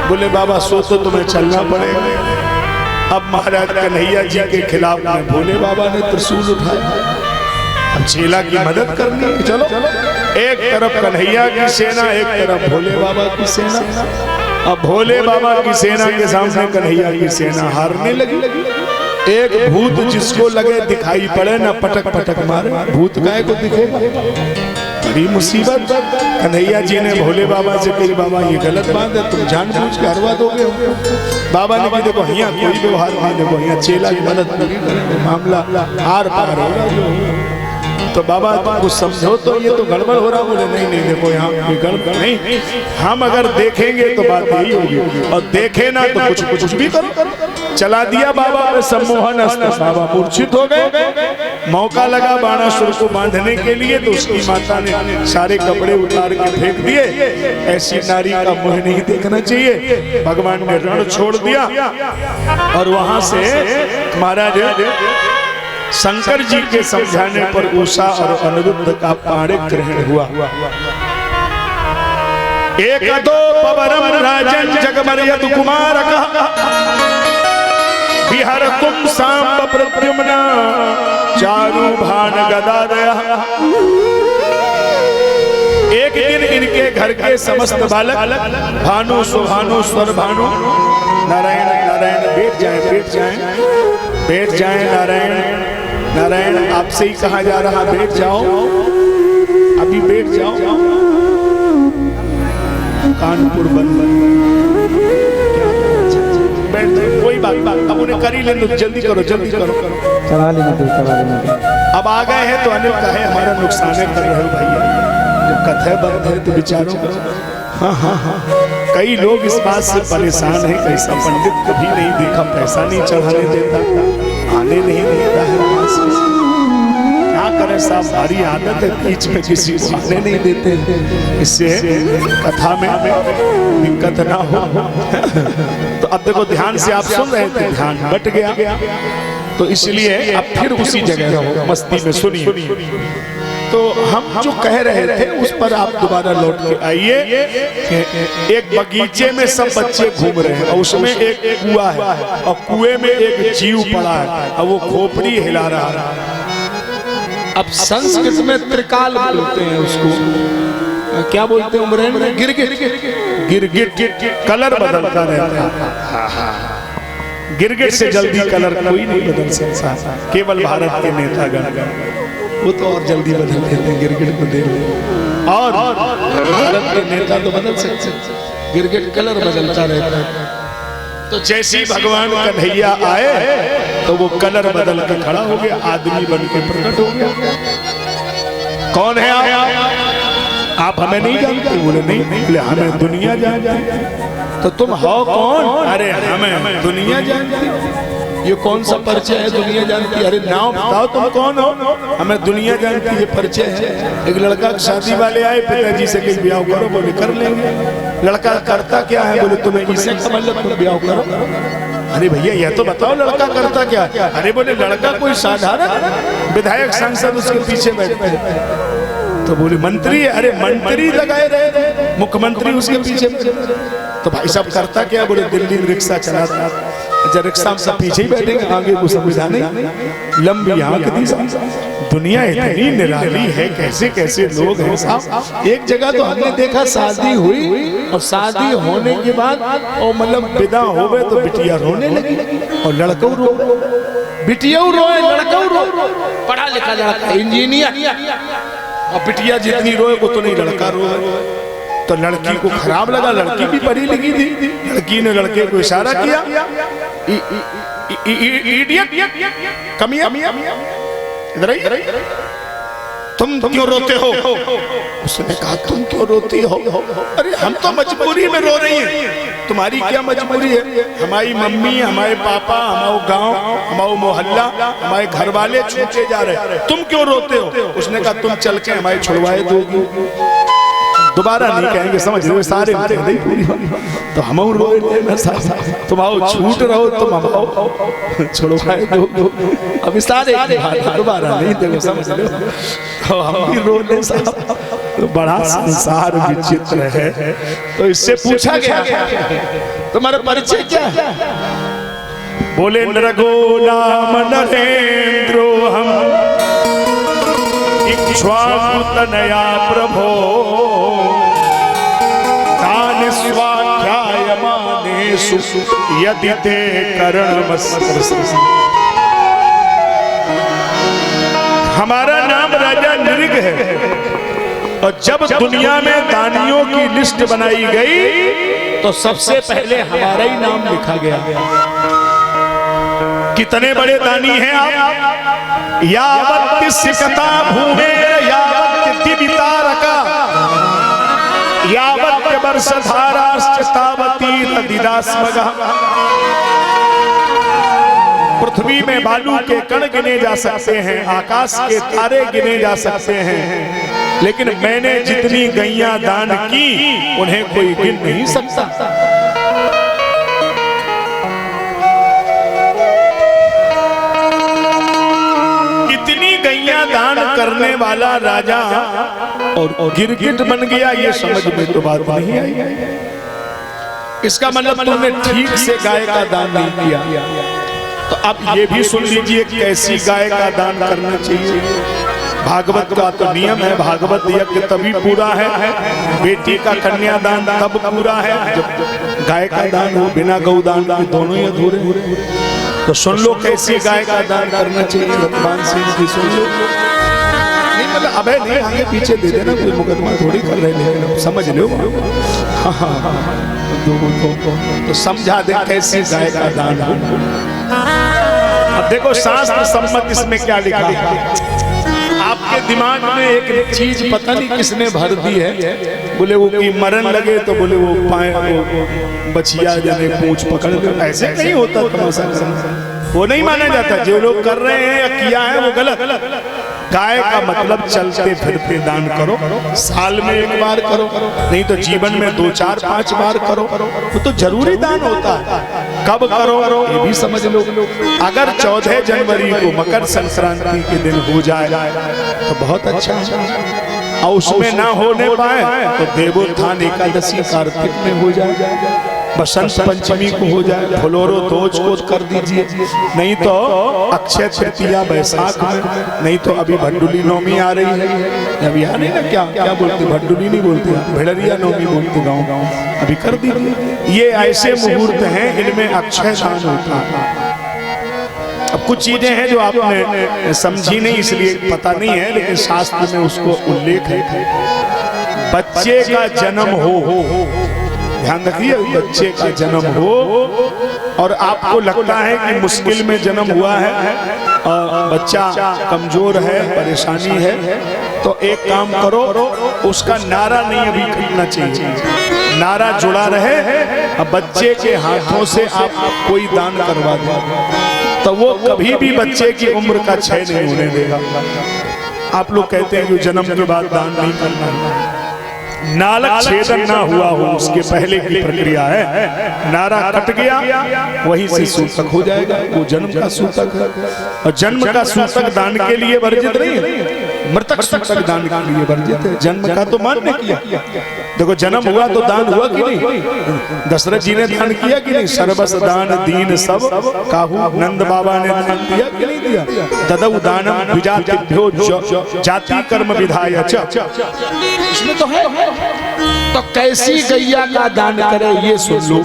बोले बाबा सो तो तुम्हें चलना पड़ेगा। अब महाराज कन्हैया जी के खिलाफ में भोले बाबा ने त्रिशूल उठाया। चेला की मदद करनी है, चलो। एक तरफ कन्हैया की सेना, एक तरफ भोले बाबा की सेना। अब भोले बाबा की सेना के सामने कन्हैया की सेना हारने लगी। एक भूत जिसको लगे दिखाई पड़े ना पटक पटक मारे। भूत गाय को दिखेगा, बड़ी मुसीबत। कन्हैया जी ने भोले बाबा से कही बाबा ये गलत बात है, तुम जानबूझ के हरवा दोगे। बाबा ने कहा देखो यहाँ कोई व्यवहार नहीं, देखो यहाँ चेला की मदद नहीं करेंगे, मामला आर पार होगा। तो बाबा कुछ समझो तो ये तो गड़बड़ हो रहा। बोले नहीं नहीं देखो यहाँ कोई गड़बड़ नहीं, हम अगर देखेंगे तो बात यही होगी, और देखे ना तो कुछ भी करो। चला दिया बाबा पे सम्मोहन अस्त्र, बाबा मूर्छित हो गए। मौका लगा बाणासुर को बांधने के लिए, तो उसकी माता ने सारे कपड़े उतार के फेंक दिए। ऐसी नारी का मुंह नहीं देखना चाहिए। भगवान ने रण छोड़ दिया और वहां से महाराज शंकर जी के समझाने पर उषा और अनिरुद्ध का पाणे ग्रहण हुआ। एक दो पवरम राजन जगमर्यद कुमार बिहार तुम सांब प्रद्युम्न चारु भान गदादया। एक दिन इनके घर के समस्त बालक भानु सुभानु स्वर भानु नारायण नारायण बैठ जाए नारायण नारायण आपसे ही कहा जा रहा बैठ जाओ, अभी बैठ जाओ। कानपुर बंद बैठ जाए, कोई बात अब उन्हें कर ही ले, जल्दी करो चला लेना। अब आ गए हैं तो अनिल का है हमारा नुकसान कर रहे हो भैया, जब कथा बंद है तो विचारों करो। हाँ कई लोग इस बात से परेशान हैं, कैसा पंडित कभी नहीं देखा, पैसा नहीं चढ़ाने देता, आने नहीं देता है। क्या करें साहब, भारी आदत है, बीच में किसी को आने नहीं देते, इससे कथा में दिक्कत ना हो। तो अब देखो ध्यान से आप सुन रहे थे, ध्यान बट गया, तो इसलिए अब फिर उसी जगह रहो, मस्ती में सुनिए। तो हम जो कह रहे थे उस पर आप दोबारा लौट के आइए। एक बगीचे में सब बच्चे घूम रहे हैं और उसमें एक कुआं है और कुएं में एक जीव पड़ा है और वो खोपड़ी हिला रहा है। अब संस्कृत में त्रिकाल बोलते हैं उसको, क्या बोलते हैं उमरेन? गिरगिट कलर बदलता रहता है। गिरगिट से जल्दी कलर कोई नहीं बदल सकता, केवल भारत के नेतागण, वो तो और जल्दी बदल देते हैं गिरगिट को देख ले। और भारत के नेता तो बदल सकते, गिरगिट कलर बदलता रहता है। तो जैसे ही भगवान कन्हैया आए तो वो कलर बदल के खड़ा हो गया, आदमी बन के प्रकट हो गया। कौन है आप हमें नहीं जानते? बोले नहीं। बोले हमें दुनिया जानती है। तो तुम हो कौन? अरे हमें दुनिया जानती है। ये कौन सा परिचय है दुनिया जानती है? अरे नाम बताओ तुम कौन हो? हमें दुनिया जानती है परिचय है। एक लड़का शादी वाले आए, पिताजी से कहीं ब्याह करो, बोले कर लेंगे। लड़का करता क्या है? बोले तुम्हें इसे समझ लो, तुम ब्याह करो। अरे भैया यह तो बताओ लड़का करता क्या? अरे बोले लड़का कोई साधारण विधायक सांसद उसके पीछे बैठते हैं। तो बोले मंत्री है। अरे मंत्री लगाए रहे, मुख्यमंत्री उसके पीछे। तो भाई साहब करता क्या? बोले दिल्ली में रिक्शा चलाता। जब रिक्शा में सब पीछे ही बैठेंगे, आगे को सुविधा नहीं। लंबी आंख दी दुनिया इतनी निराली है, कैसे कैसे लोग हैं साहब। एक जगह तो हमने देखा शादी हुई और शादी होने के बाद और मतलब विदा हो गए तो बिटिया रोने लगी और लड़का रो, बिटिया रोए लड़का रो। पढ़ा लिखा लड़का इंजीनियर और बिटिया जितनी रोए वो तो नहीं, लड़का रोए। तो लड़की को खराब लगा, लड़की भी पढ़ी लिखी थी। लड़की ने लड़के को इशारा किया, इडियट कमिया, इधर आई, तुम क्यों रोते हो? उसने कहा तुम क्यों रोती हो? अरे हम तो मजबूरी में रो रही हैं। तुम्हारी क्या मजबूरी है? हमारी मम्मी, हमारे पापा, हमारा गांव, हमारा मोहल्ला, हमारे घर वाले छूटे जा रहे, तुम क्यों रोते हो? उसने कहा तुम चल के हमारे छुड़वाए दोगी। दोबारा नहीं कहेंगे, समझ रहे सारे नहीं पूरी तो हम तुम आओ, छूट रहो तुम, हम आओ छुड़वाए दो। अभी सारे दोबारा नहीं देखो, समझ लो तो हम भी रो ले साहब। तो बड़ा संसार विचित्र है। तो इससे पूछा गया तुम्हारा परिचय क्या है? बोले नरगो नाम नरेंद्रो हम इक्ष्वाकुतनया प्रभो तान स्वाध्यायमानेषु यदि ते करणमस्कृ। हमारा नाम राजा नृग है और जब दुनिया में दानियों की लिस्ट बनाई गई तो सबसे पहले हमारा ही नाम लिखा गया। कितने बड़े दानी हैं आप? यावत् सिकता भूमेर यावत् दिवितारका यावत् वर्षधाराश्च तावती नदीदास्मगः। पृथ्वी में बालू के कण गिने जा सकते हैं, आकाश के तारे गिने जा सकते हैं, लेकिन मैंने जितनी गैया दान की उन्हें कोई गिन नहीं सकता। इतनी गैया दान करने वाला राजा और गिरगिट बन गया, ये समझ में तो बात नहीं आई। इसका मतलब तुमने ठीक से गाय का दान नहीं किया। तो अब ये भी सुन लीजिए कैसी गाय का दान करना चाहिए। भागवत का तो नियम है, भागवत यज्ञ तभी पूरा है, बेटी का कन्यादान तब पूरा है जब गाय का दान हो। बिना गौदान के दोनों ही अधूरे। तो सुन लो कैसी गाय का दान करना चाहिए। भगवान सिंह जी सुन लो। नहीं मतलब अबे नहीं आगे पीछे दे देना, कोई मुकदमा थोड़ी कर रहे हैं, समझ लो। तो समझा दे कैसी गाय का दान हो। अब देखो शास्त्र सम्मत इसमें क्या लिखा है। आपके दिमाग में एक चीज पता नहीं किसने भर दी है। बोले वो की मरण लगे तो बोले वो पाए वो बचिया जाने पूंछ पकड़ ले। ऐसे नहीं होता तमाशा, वो नहीं माना जाता। जो लोग कर रहे हैं या किया है वो गलत। गाय का मतलब चलते फिरते दान करो, साल में एक बार करो, नहीं तो जीवन में 2, 4, 5 बार करो। वो तो जरूरी दान होता है। कब करो ये भी समझ लो। अगर 14 जनवरी को मकर संक्रांति के दिन हो जाए तो बहुत अच्छा है, और उसमें ना होने पाए तो देवोत्थान एकादशी कार्तिक में हो जाए, बसंत पंचमी को हो जाए, फलोरो दोज को कर दीजिए, नहीं तो अक्षय तृतीया बैसाख में, नहीं तो अभी भंडुली नवमी आ रही है। अभी आ रही ना, क्या क्या बोलते, भंडुली नहीं बोलते, भेड़रिया नवमी बोलते गाँव गाँव। अभी कर दीजिए। ये ऐसे मुहूर्त हैं इनमें अक्षय दान होता है। अब कुछ चीजें हैं जो आपने समझी नहीं इसलिए पता नहीं है, लेकिन शास्त्र में उसको उल्लेख है। बच्चे का जन्म हो, ध्यान रखिए, बच्चे का जन्म हो और आपको लगता है कि मुश्किल में जन्म हुआ है और बच्चा कमजोर है, परेशानी है, तो एक काम करो, उसका नारा नहीं अभी कटना चाहिए, नारा जुड़ा रहे। अब बच्चे के हाथों से आप कोई दान करवा दो तो वो कभी भी बच्चे की उम्र का क्षय नहीं होने देगा। आप लोग कहते हैं कि जन्म के बाद दान नहीं करना, नालक छेदन ना हुआ हो उसके पहले की प्रक्रिया है। नारा कट गया वही से सूतक हो जाएगा, वो जन्म का सूतक है। और जन्म का सूतक दान के लिए वर्जित नहीं है, मृतक सूतक दान के लिए वर्जित है। जन्म का तो मान्य किया। देखो जन्म हुआ तो दान हुआ कि नहीं? दशरथ जी ने दान किया कि नहीं? सर्वस दान दीन सब काहू, नंद बाबा ने दान दिया कि नहीं दिया? ददौ दानम विजातिभ्यो जाति कर्म विधाय च, इसमें तो है। तो कैसी गैया का दान करे ये सुन लो,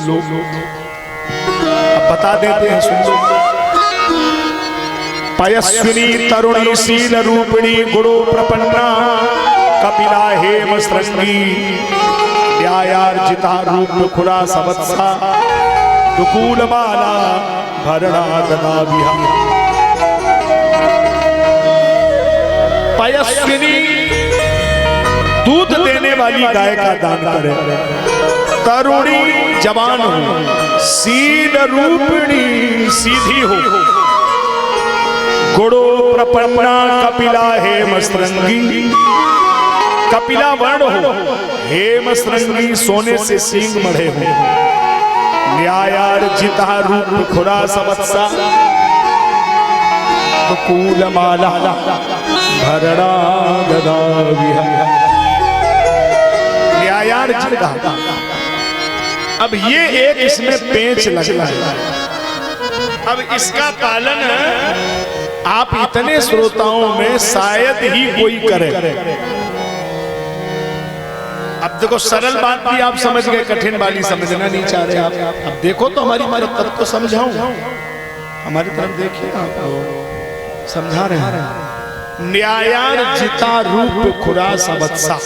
अब बता देते हैं, सुन लो। पयस्विनी तरुणी शील रूपिणी गुरु प्रपन्ना कपिला हेम श्रृंगी व्यायार्जिता रूप खुरा सवत्सा दुकूल माला भरणा ददा विहा। पयस्विनी दूध देने वाली गाय का दान करे, तरुणी जवान हो, शील रूपिणी सीधी हो, गुड़ो प्रपन्ना कपिला हेम श्रृंगी, कपिला वर्ण हो, हेम श्रृंगी सोने से सींग मढ़े हो, न्यायार्जिता रूप खुरा सवत्सा दुकूल माला भरणा ददा विहा। अब ये एक इसमें पेंच लगा है। अब इसका पालन आप इतने श्रोताओं में शायद ही कोई करे। अब देखो सरल बात भी आप समझ गए, कठिन वाली समझना नहीं चाह रहे आप। अब देखो तो हमारी तब तो समझाऊं, हमारी तरफ देखिए, आप समझा रहे हैं। न्यायार जिता रूप खुरा सबत्सा,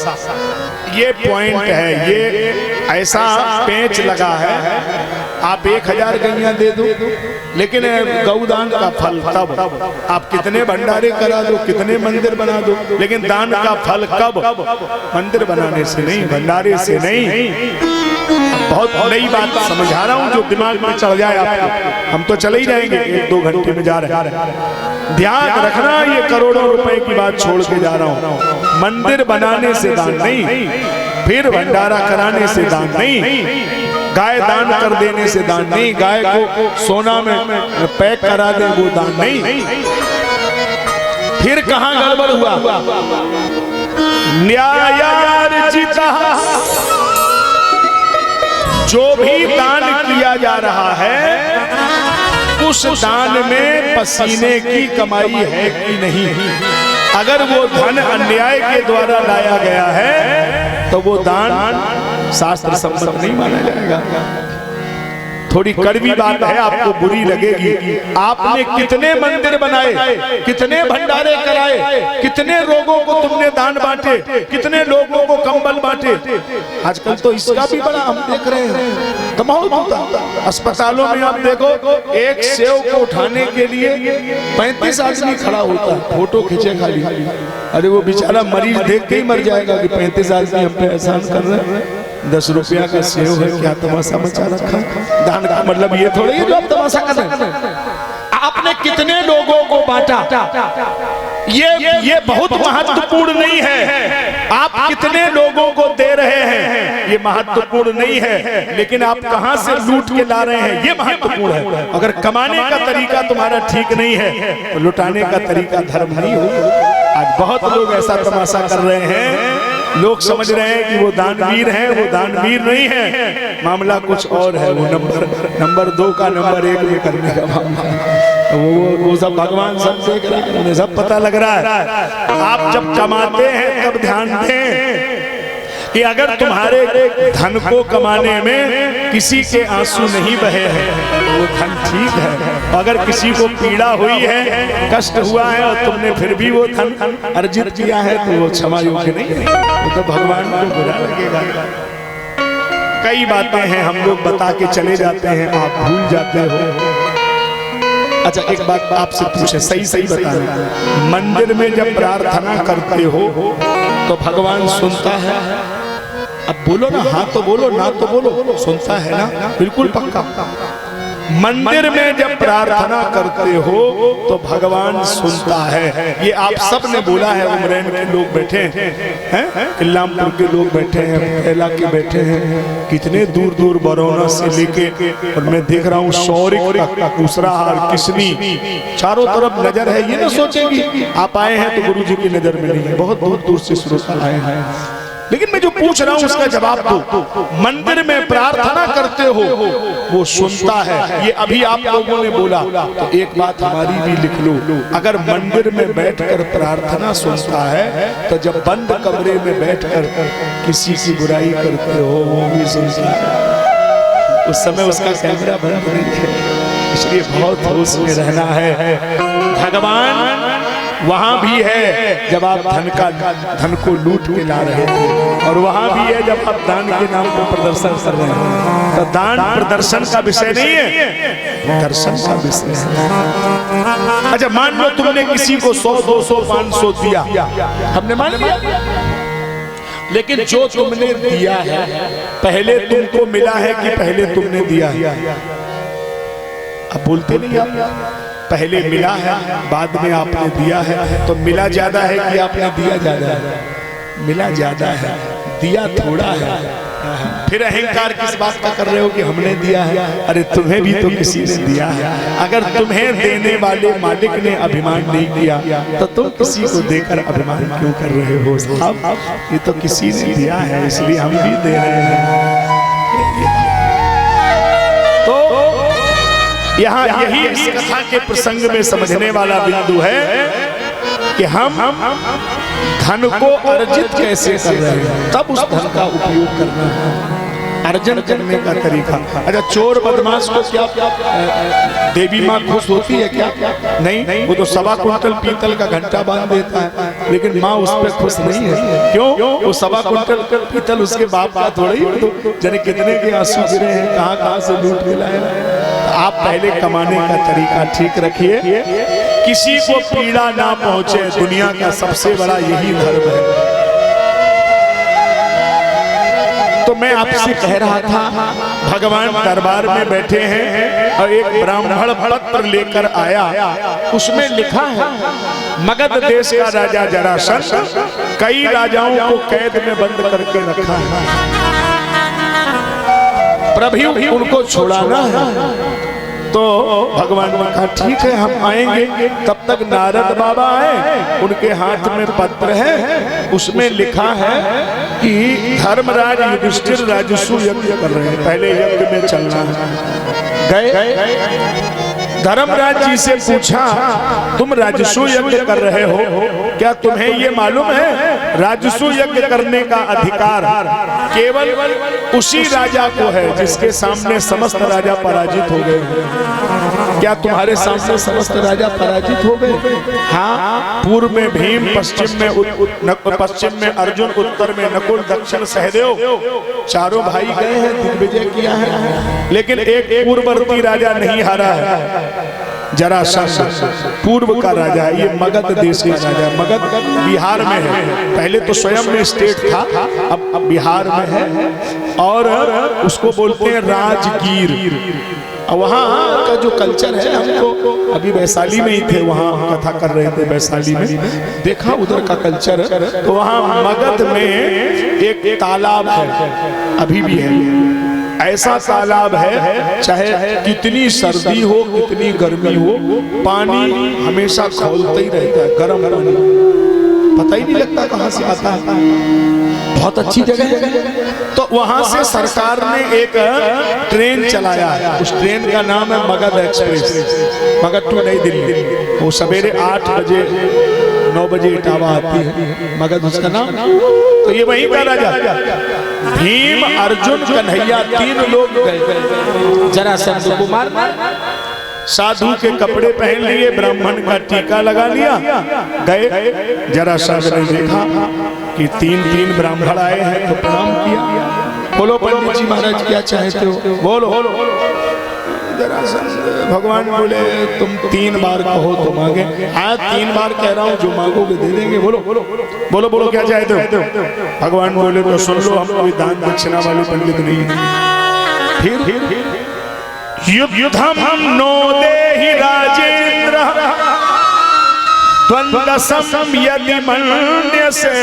ये पॉइंट है, ये ऐसा पेंच लगा है। आप 1000 गैया दे दो, लेकिन गौदान का फल तब आप कितने भंडारे करा दो, कितने मंदिर बना दो, लेकिन दान का फल कब? मंदिर बनाने से नहीं, भंडारे से नहीं। बहुत नई बात समझा रहा हूँ जो दिमाग में चढ़ जाए आपको। हम तो चले ही जाएंगे, 1-2 घंटे में जा रहे हैं। ध्यान रखना, ये करोड़ों रुपए की बात छोड़ के जा रहा हूँ। मंदिर बनाने से दान नहीं, फिर भंडारा कराने से दान नहीं, गाय दान कर देने से दान नहीं, गाय को सोना में पैक करा दे वो दान नहीं। फिर कहां गड़बड़ हुआ? न्यायार्जिता, जो भी दान किया जा रहा है उस दान में पसीने की कमाई है कि नहीं। अगर वो धन अन्याय के द्वारा लाया गया है तो वो दान शास्त्र सम्मत नहीं माना जाएगा। थोड़ी कड़वी बात है, आपको बुरी लगेगी। आपने कितने मंदिर बनाए, कितने भंडारे कराए, कितने लोगों को तुमने दान बांटे, कितने लोगों को कंबल बांटे। आजकल तो इसका भी बड़ा हम देख रहे हैं, कमाल होता। अस्पतालों में आप देखो, एक सेव को उठाने के लिए 35 आदमी खड़ा होता है, फोटो खींचे खाली। अरे वो बेचारा मरीज देख के ही मर जाएगा कि 35 आदमी हम पे एहसान कर रहे हैं। 10 रुपया का सेव है, क्या तमाशा मचा रखा। दान का मतलब ये थोड़ी है जो आप तमाशा कर रहे हैं। आपने कितने लोगों को बांटा, ये बहुत महत्वपूर्ण नहीं है। आप कितने लोगों को दे रहे हैं ये महत्वपूर्ण नहीं है, लेकिन आप कहां से लूट के ला रहे हैं ये महत्वपूर्ण है। अगर कमाने का तरीका तुम्हारा ठीक नहीं है तो लुटाने का तरीका धर्म नहीं हो। आज बहुत लोग ऐसा तमाशा कर रहे हैं, लोग समझ रहे हैं कि वो दानवीर हैं, वो दानवीर नहीं है, मामला कुछ और है। वो नंबर 2 का नंबर 1 में करने का मामला, वो सब भगवान सब देख रहे हैं, उन्हें सब पता लग रहा है। आप जब कमाते हैं तब ध्यान दें कि अगर तुम्हारे धन को कमाने में किसी के आंसू नहीं बहे हैं वो धन ठीक है। अगर किसी को पीड़ा हुई है, कष्ट हुआ है और तुमने फिर भी वो धन अर्जित किया है तो वो क्षमा योग्य नहीं है, वो तो भगवान को बुरा लगेगा। कई बातें हैं हम लोग बता के चले जाते हैं, आप भूल जाते हो। अच्छा एक बात आपसे पूछे, सही सही बताना, मंदिर में जब प्रार्थना करते हो तो भगवान सुनता है? अब बोलो ना, हाँ तो बोलो, ना तो बोलो, सुनता है ना? बिल्कुल पक्का। मंदिर में जब प्रार्थना करते हो तो भगवान सुनता है। ये आप सब ने बोला है। उमरैन के लोग बैठे हैं, इलामपुर के लोग बैठे हैं, पहला के बैठे हैं, कितने दूर दूर बरौना से लेके, और मैं देख रहा हूँ शौरिक तक, उसराहार, किसनी, चारों तरफ नजर है। ये ना सोचेंगे आप आए हैं तो गुरु जी की नजर में नहीं है, बहुत दूर दूर से श्रोता आए हैं। लेकिन मैं जो पूछ रहा हूं उसका जवाब दो। मंदिर में प्रार्थना करते हो वो सुनता है, ये अभी आप लोगों ने बोला। तो एक बात हमारी भी लिख लो, अगर मंदिर में बैठकर प्रार्थना सुनता है तो जब बंद कमरे में बैठकर किसी की बुराई करते हो वो भी सुनता है। उस समय उसका कैमरा बंद नहीं है, इसलिए बहुत होश में रहना है। भगवान वहां भी है जब आप धन को लूट के ला रहे थे, और वहां भी है जब आप दान के नाम पर प्रदर्शन कर रहे हैं। तो दान प्रदर्शन का विषय नहीं है, दर्शन का विषय है। अच्छा मान लो तुमने किसी को 100, 200, 500 दिया, हमने मान लिया, लेकिन जो तुमने दिया है पहले तुमको मिला है कि पहले तुमने दिया है? अब बोलते नहीं आप, पहले मिला है बाद में आपने दिया है, तो मिला ज्यादा है कि आपने दिया ज्यादा है? मिला ज्यादा है, दिया थोड़ा है। फिर अहंकार किस बात का कर रहे हो कि हमने दिया है? अरे तुम्हें भी तो किसी ने दिया है। अगर तुम्हें देने वाले मालिक ने अभिमान नहीं किया तो तुम किसी को देकर अभिमान क्यों कर रहे हो साहब? ये तो किसी ने दिया है इसलिए हम भी दे रहे हैं। यहाँ यही इस कथा के प्रसंग में समझने वाला बिंदु है कि हम धन को अर्जित कैसे कर रहे हैं, तब उस धन का उपयोग करना है, अर्जन करने का तरीका। अच्छा, चोर बदमाश को क्या देवी माँ खुश होती है क्या? नहीं, वो तो 1.25 क्विंटल पीतल का घंटा बांध देता है, लेकिन माँ उस पर खुश नहीं है। क्यों? वो 1.25 क्विंटल पीतल उसके बाप का थोड़ा ही, तो जाने कितने के आंसू गिरे हैं, कहाँ से लूट के लाए। आप पहले कमाने का तरीका ठीक रखिए, किसी को पीड़ा ना पहुंचे, दुनिया का सबसे बड़ा यही धर्म है। तो मैं आपसे कह रहा था, भगवान दरबार में बैठे हैं और एक ब्राह्मण पत्र लेकर आया, उसमें लिखा है मगध देश का राजा जरासंध कई राजाओं को कैद में बंद करके रखा है, प्रभु उनको छुड़ाना है। तो भगवान ने कहा ठीक है, हम आएंगे। तब तक नारद बाबा आए, उनके हाथ में पत्र है, उसमें लिखा है कि धर्मराज युधिष्ठिर राजस्व यज्ञ कर रहे हैं, पहले यज्ञ में चलना है। गए, धर्मराज जी से पूछा, तुम राजस्व यज्ञ कर रहे हो, क्या तुम्हें ये मालूम है राजस्व यज्ञ करने का अधिकार केवल उसी राजा को है जिसके सामने समस्त राजा पराजित हो गए? क्या तुम्हारे सामने समस्त राजा पराजित हो गए? हाँ, पूर्व में भीम, पश्चिम में अर्जुन, उत्तर में नकुल, दक्षिण सहदेव, चारों भाई गए हैं, दिग्विजय किया है, लेकिन एक पूर्ववर्ती राजा नहीं हारा है, जरासंध पूर्व का राजा है। ये मगध देश का राजा, मगध बिहार में है, पहले तो स्वयं में स्टेट था, अब बिहार में है, और उसको बोलते हैं राजगीर। वहाँ का जो कल्चर है, हमको अभी वैशाली में ही थे, वहाँ कथा कर रहे थे, वैशाली में देखा उधर का कल्चर। तो वहाँ मगध में एक तालाब है, अभी भी है, ऐसा तालाब है, चाहे कितनी सर्दी हो, कितनी गर्मी हो, पानी हमेशा खौलता ही रहता है, गर्म पानी, पता ही नहीं लगता कहाँ से आता है, बहुत अच्छी जगह है। तो वहां से सरकार ने एक ट्रेन चलाया है, उस ट्रेन का नाम है मगध एक्सप्रेस, मगध टू नई दिल्ली। वो सवेरे 8 बजे 9 बजे इटावा आती है, मगध उसका नाम। तो ये वहीं का राजा भीम, अर्जुन, कन्हैया, 3 लोग गए जरासंध को मारना। साधु के कपड़े पहन लिए, ब्राह्मण का टीका लगा लिया, गए। जरासंध ने देखा कि 3 ब्राह्मण आए हैं, तो प्रणाम किया। बोलो पंडित जी महाराज क्या चाहते हो? बोलो। भगवान बोले तुम 3 बार कहो तो मांगे। हाँ, 3 बार कह रहा हूँ, जो मांगोगे दे देंगे। बोलो क्या चाहते हो? भगवान बोले तो सुन लो, हम कोई दान दक्षिणा वाले पंडित नहीं है। फिर युद्धम नो देहि राजेंद्र द्वंद्व संयति मन्यसे,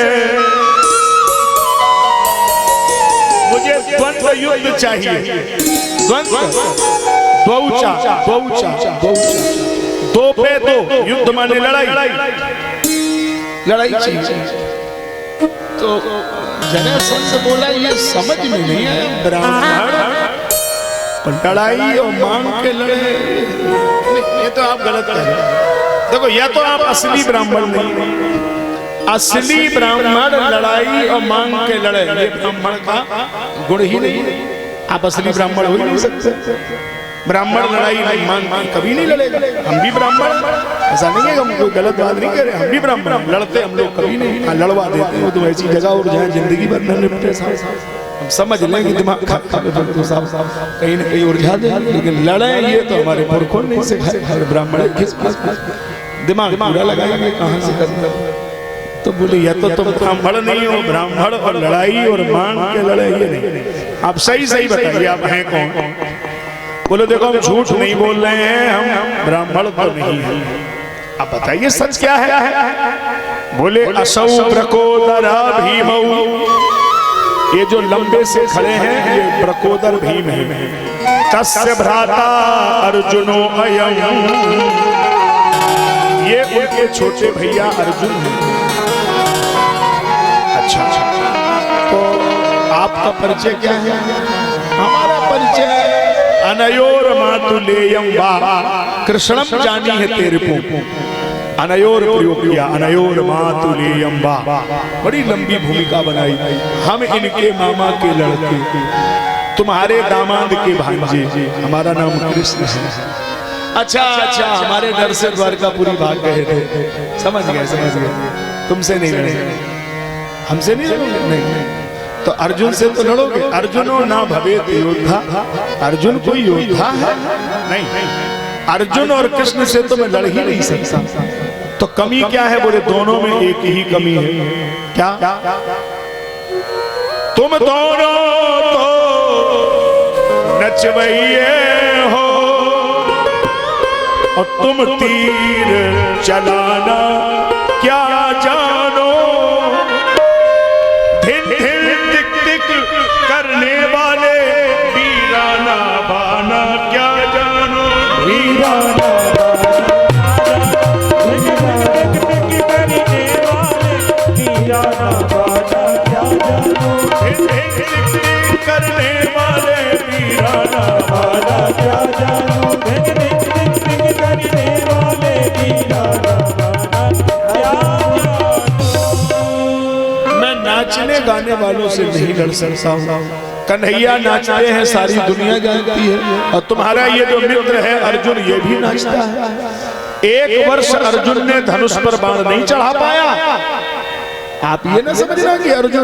मुझे द्वंद्व युद्ध चाहिए। द्वंद्व द्वौचा, दो पे दो, युद्ध माने लड़ाई चाहिए। तो जरासंध बोला ये समझ में नहीं आया, ब्राह्मण लड़ाई और मांग के लड़े, ये तो आप गलत कह रहे हैं। देखो, या तो आप असली ब्राह्मण नहीं, असली ब्राह्मण लड़ाई और मांग के लड़े, ये ब्राह्मण का गुण ही नहीं। आप असली ब्राह्मण हो ही नहीं सकते। ब्राह्मण लड़ाई नहीं, मांग कभी नहीं लड़ेगा। हम भी ब्राह्मण, ऐसा नहीं है, हम कोई गलत बात नहीं कह रहे, हम भी ब्राह्मण, लड़ते हम लोग कभी नहीं। हाँ, लड़वा देते हैं, वो तो ऐसी जगह और जहाँ जिंदगी भर न निपटे साहब, हम समझ लें कि दिमाग तो साहब कहीं न कहीं उलझा दे, लेकिन लड़े ये तो हमारे पुरखों ने सिखाया। ब्राह्मण दिमाग पूरा लगाएंगे, कहाँ से करना। तो बोले या तो तुम ब्राह्मण नहीं हो, ब्राह्मण और लड़ाई और मांग के लड़े ये नहीं। आप सही बताइए, आप हैं कौन? बोले देखो, हम झूठ नहीं बोल रहे हैं, हम ब्राह्मण तो नहीं है। आप बताइए सच क्या है? बोले असौ प्रकोदर भीमौ, ये जो लंबे से खड़े हैं ये प्रकोदर भीम है। तस्य भ्राता अर्जुनो अयम्, ये उनके छोटे भैया अर्जुन हैं। अच्छा, तो आपका परिचय क्या है? हमारा परिचय अनयोर मात मातुलेयम वा कृष्णम जानी है तेरे को अनयोर प्रयोग किया अनयोर मातुलेयम वा बड़ी लंबी भूमिका बनाई हम इनके मामा के लड़के तुम्हारे दामाद के भांजे हमारा नाम कृष्ण है अच्छा अच्छा हमारे डर से द्वारकापुरी भाग गए थे समझ गए तुमसे नहीं लड़े हमसे नहीं लड़ोगे नहीं तो अर्जुन से तो लड़ोगे अर्जुनो ना भवेत योद्धा अर्जुन कोई योद्धा है नहीं अर्जुन और कृष्ण से तो मैं लड़ ही नहीं सकता तो कमी क्या है बोले दोनों में एक ही कमी है क्या तुम दोनों तो नचवैये हो और तुम तीर चलाना क्या जानो धिन धिन टिक टिक करने वाले वीराना बाना क्या जानो वीराना करने वाले वीराना बाना क्या जानो मैं नाचने गाने वालों से नहीं लड़ सकता हूँ कन्हैया नाचते हैं सारी दुनिया जानती है और तुम्हारा ये जो मित्र है अर्जुन ये भी नाचता है एक वर्ष अर्जुन ने धनुष पर बाण नहीं चढ़ा पाया आप ये ना समझना कि अर्जुन